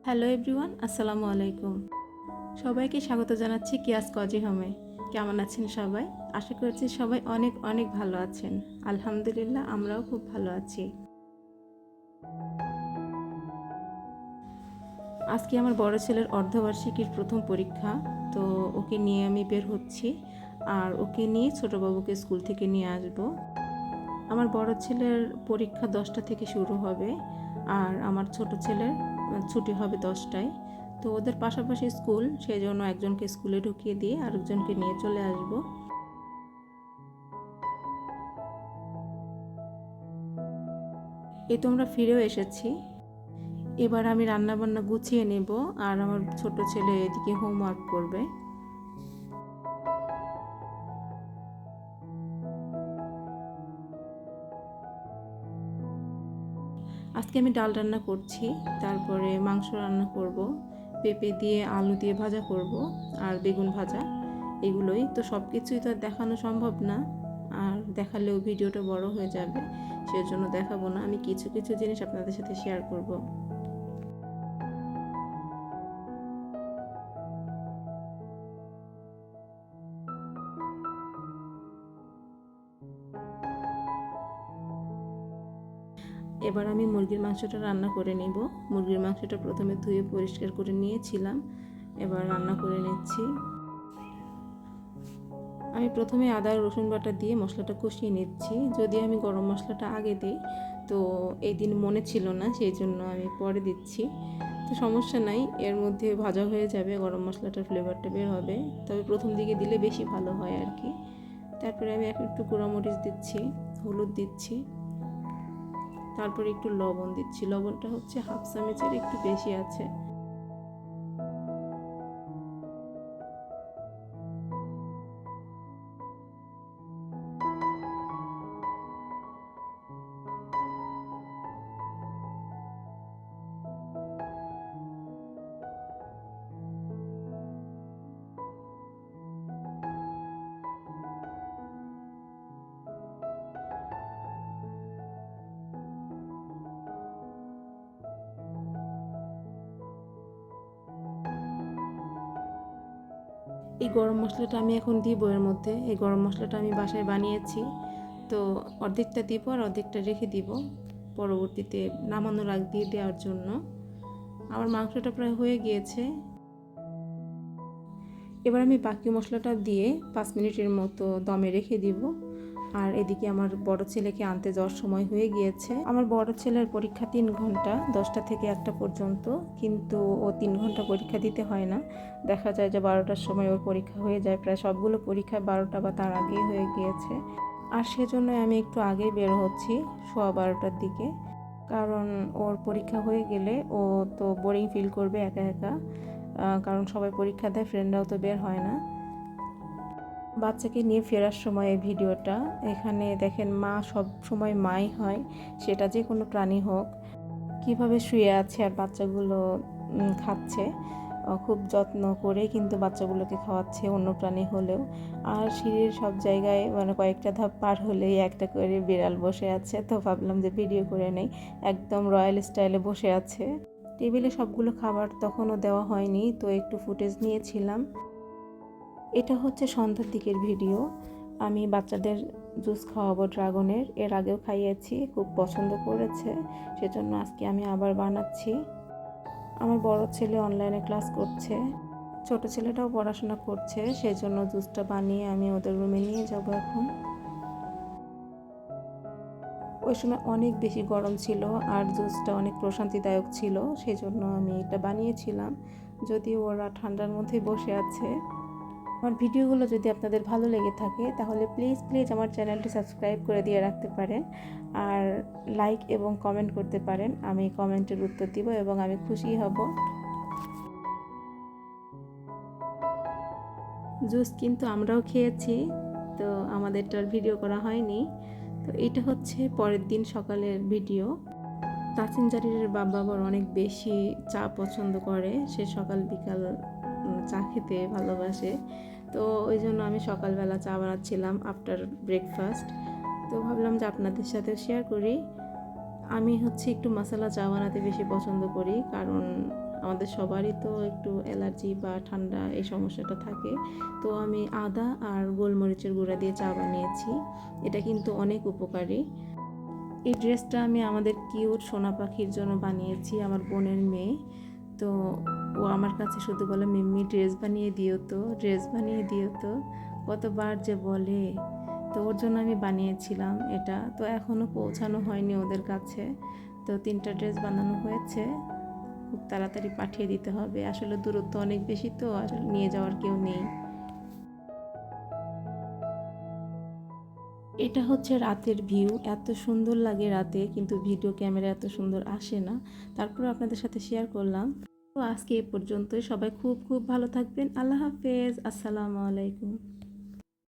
Hello everyone, আসসালামু আলাইকুম। সবাইকে স্বাগত জানাচ্ছি কিয়াস কজি হোমে। কেমন আছেন সবাই? আশা করছি সবাই অনেক অনেক ভালো আছেন। আলহামদুলিল্লাহ, আমরাও খুব ভালো আছি। আজকে আমার বড় ছেলের অর্ধবার্ষিকীর প্রথম পরীক্ষা, তো ওকে নিয়ে আমি বের হচ্ছি। আর ওকে নিয়ে ছোটো বাবুকে স্কুল থেকে নিয়ে আসব। আমার বড় ছেলের পরীক্ষা 10টা থেকে শুরু হবে, আর আমার ছোট ছেলের ছুটি হবে 10টায়। তো ওদের পাশাপাশি স্কুল, সেই জন্য একজনকে স্কুলে ঢুকিয়ে দিয়ে আরেকজনকে নিয়ে চলে আসব। এই তো আমরা ফিরেও এসেছি। এবার আমি রান্নাবান্না গুছিয়ে নেব, আর আমার ছোট ছেলে এদিকে হোমওয়ার্ক করবে। আজকে আমি ডাল রান্না করছি, তারপরে মাংস রান্না করব, পেঁপে দিয়ে আলু দিয়ে ভাজা করব, আর বেগুন ভাজা। এগুলোই তো, সব কিছুই তো আর দেখানো সম্ভব না, আর দেখালেও ভিডিওটা বড় হয়ে যাবে, সেজন্য দেখাবো না। আমি কিছু কিছু জিনিস আপনাদের সাথে শেয়ার করব। এবার আমি মুরগির মাংসটা রান্না করে নিব। মুরগির মাংসটা প্রথমে ধুয়ে পরিষ্কার করে নিয়েছিলাম, এবার রান্না করে নিচ্ছি। আমি প্রথমে আদা রসুন বাটা দিয়ে মশলাটা কষিয়ে নিচ্ছি। যদি আমি গরম মশলাটা আগে দিই, তো এই দিন মনে ছিল না, সেই জন্য আমি পরে দিচ্ছি। তো সমস্যা নাই, এর মধ্যে ভাজা হয়ে যাবে, গরম মশলাটার ফ্লেভারটা বের হবে। তবে প্রথম দিকে দিলে বেশি ভালো হয় আর কি। তারপরে আমি একটু গুঁড়ামরিচ দিচ্ছি, হলুদ দিচ্ছি, তারপরে একটু লবণ দিচ্ছি। লবণটা হচ্ছে হাফ চামচের একটু বেশি আছে। এই গরম মশলাটা আমি এখন দিব এর মধ্যে। এই গরম মশলাটা আমি বাসায় বানিয়েছি, তো অর্ধেকটা দিব আর অর্ধেকটা রেখে দিব পরবর্তীতে নামানোর আগ দিয়ে দেওয়ার জন্য। আমার মাংসটা প্রায় হয়ে গিয়েছে। এবার আমি বাকি মশলাটা দিয়ে 5 মিনিটের মতো দমে রেখে দিব। আর এদিকে আমার বড় ছেলেকে আনতে যাওয়ার সময় হয়ে গিয়েছে। আমার বড় ছেলের পরীক্ষা 3 ঘন্টা, 10টা থেকে 1টা পর্যন্ত, কিন্তু ও 3 ঘন্টা পরীক্ষা দিতে হয় না। দেখা যায় যে 12টার সময় ওর পরীক্ষা হয়ে যায়। প্রায় সবগুলো পরীক্ষা 12টা বা তার আগেই হয়ে গিয়েছে। আর সেজন্য আমি একটু আগেই বের হচ্ছি, 12:15টার দিকে। কারণ ওর পরীক্ষা হয়ে গেলে ও তো বোরিং ফিল করবে একা একা, কারণ সবাই পরীক্ষা দেয়, ফ্রেন্ডরাও তো বের হয় না। বাচ্চাকে নিয়ে ফেরার সময় এই ভিডিওটা। এখানে দেখেন, মা সব সময় মাই হয়, সেটা যে কোনো প্রাণী হোক। কিভাবে শুয়ে আছে আর বাচ্চাগুলো খাচ্ছে, খুব যত্ন করে কিন্তু বাচ্চাগুলোকে খাওয়াচ্ছে, অন্য প্রাণী হলেও। আর সিঁড়ির সব জায়গায় মানে কয়েকটা ধাপ পার হলেই একটা করে বিড়াল বসে আছে, তো ভাবলাম যে ভিডিও করে নেই। একদম রয়্যাল স্টাইলে বসে আছে। টেবিলে সবগুলো খাবার তখনও দেওয়া হয়নি, তো একটু ফুটেজ নিয়েছিলাম। এটা হচ্ছে সন্ধ্যার দিকের ভিডিও। আমি বাচ্চাদের জুস খাওয়াবো ড্রাগনের, এর আগেও খাইয়েছি, খুব পছন্দ করেছে, সেজন্য আজকে আমি আবার বানাচ্ছি। আমার বড় ছেলে অনলাইনে ক্লাস করছে, ছোট ছেলেটাও পড়াশোনা করছে, সেজন্য জুসটা বানিয়ে আমি ওদের রুমে নিয়ে যাব এখন। ওই সময় অনেক বেশি গরম ছিল, আর জুসটা অনেক প্রশান্তিদায়ক ছিল, সেজন্য আমি এটা বানিয়েছিলাম। যদিও ওরা ঠান্ডার মধ্যেই বসে আছে। আমার ভিডিওগুলো যদি আপনাদের ভালো লেগে থাকে, তাহলে প্লিজ প্লিজ আমার চ্যানেলটি সাবস্ক্রাইব করে দিয়ে রাখতে পারেন, আর লাইক এবং কমেন্ট করতে পারেন। আমি কমেন্টের উত্তর দিব এবং আমি খুশি হব। জুস কিন্তু আমরাও খেয়েছি, তো আমাদেরটার ভিডিও করা হয়নি। তো এটা হচ্ছে পরের দিন সকালের ভিডিও। তাসিন জারিরের বাবা আবার অনেক বেশি চা পছন্দ করে, সে সকাল বিকাল চা খেতে ভালোবাসে। তো ওই জন্য আমি সকালবেলা চা বানাচ্ছিলাম আফটার ব্রেকফাস্ট। তো ভাবলাম যে আপনাদের সাথে শেয়ার করি। আমি হচ্ছে একটু মশলা চা বানাতে বেশি পছন্দ করি, কারণ আমাদের সবারই তো একটু অ্যালার্জি বা ঠান্ডা এই সমস্যাটা থাকে। তো আমি আদা আর গোলমরিচের গুঁড়া দিয়ে চা বানিয়েছি। এটা কিন্তু অনেক উপকারী। এই ড্রেসটা আমি আমাদের কিউট সোনা পাখির জন্য বানিয়েছি, আমার বোনের মেয়ে। তো ও আমার কাছে শুধু বলে, মিম্মি ড্রেস বানিয়ে দিও তো, ড্রেস বানিয়ে দিও তো, কতবার যে বলে। তো ওর জন্য আমি বানিয়েছিলাম এটা। তো এখনও পৌঁছানো হয়নি ওদের কাছে। তো 3টা ড্রেস বানানো হয়েছে, খুব তাড়াতাড়ি পাঠিয়ে দিতে হবে। আসলে দূরত্ব অনেক বেশি, তো আসলে নিয়ে যাওয়ার কেউ নেই। এটা হচ্ছে রাতের ভিউ, এত সুন্দর লাগে রাতে, কিন্তু ভিডিও ক্যামেরা এত সুন্দর আসে না। তারপর আপনাদের সাথে শেয়ার করলাম। তো আজকে এ পর্যন্তই। সবাই খুব খুব ভালো থাকবেন। আল্লাহ হাফেজ, আসসালামু আলাইকুম।